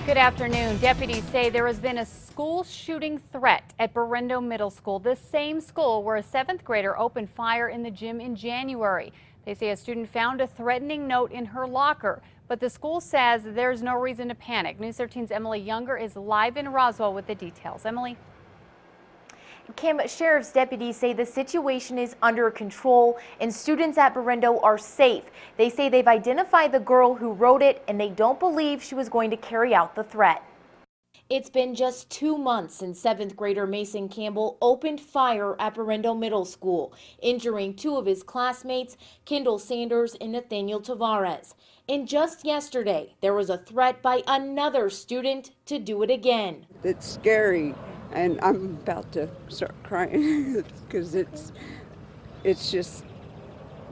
Good afternoon. Deputies say there has been a school shooting threat at Berrendo Middle School, the same school where a 7th grader opened fire in the gym in January. They say a student found a threatening note in her locker, but the school says there's no reason to panic. News 13's Emily Younger is live in Roswell with the details. Emily. Kim, sheriff's deputies say the situation is under control and students at Berrendo are safe. They say they've identified the girl who wrote it and they don't believe she was going to carry out the threat. It's been just 2 months since 7th grader Mason Campbell opened fire at Berrendo Middle School, injuring 2 of his classmates, Kendall Sanders and Nathaniel Tavares. And just yesterday, there was a threat by another student to do it again. It's scary. And I'm about to start crying because it's just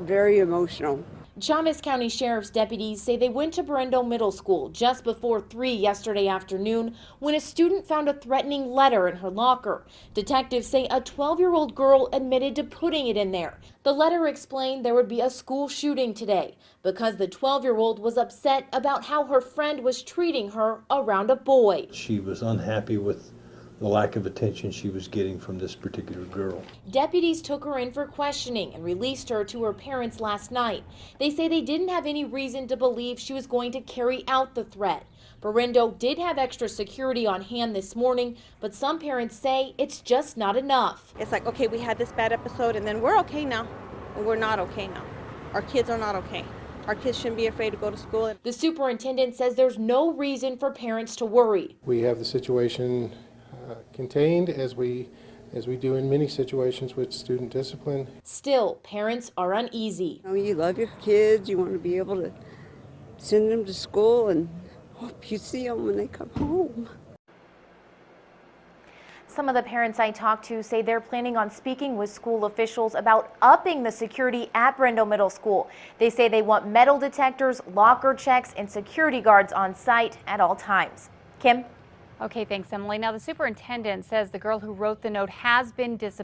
very emotional. Chaves County Sheriff's deputies say they went to Berrendo Middle School just before 3 yesterday afternoon when a student found a threatening letter in her locker. Detectives say a 12-year-old girl admitted to putting it in there. The letter explained there would be a school shooting today because the 12-year-old was upset about how her friend was treating her around a boy. She was unhappy with the lack of attention she was getting from this particular girl. Deputies took her in for questioning and released her to her parents last night. They say they didn't have any reason to believe she was going to carry out the threat. Berrendo did have extra security on hand this morning, but some parents say it's just not enough. It's like, okay, we had this bad episode and then we're okay now. And we're not okay now. Our kids are not okay. Our kids shouldn't be afraid to go to school. The superintendent says there's no reason for parents to worry. We have the situation contained as we do in many situations with student discipline. Still, parents are uneasy. You love your kids, you want to be able to send them to school and hope you see them when they come home. Some of the parents I talked to say they're planning on speaking with school officials about upping the security at Berrendo Middle School. They say they want metal detectors, locker checks, and security guards on site at all times. Kim? Okay, thanks, Emily. Now, the superintendent says the girl who wrote the note has been disciplined.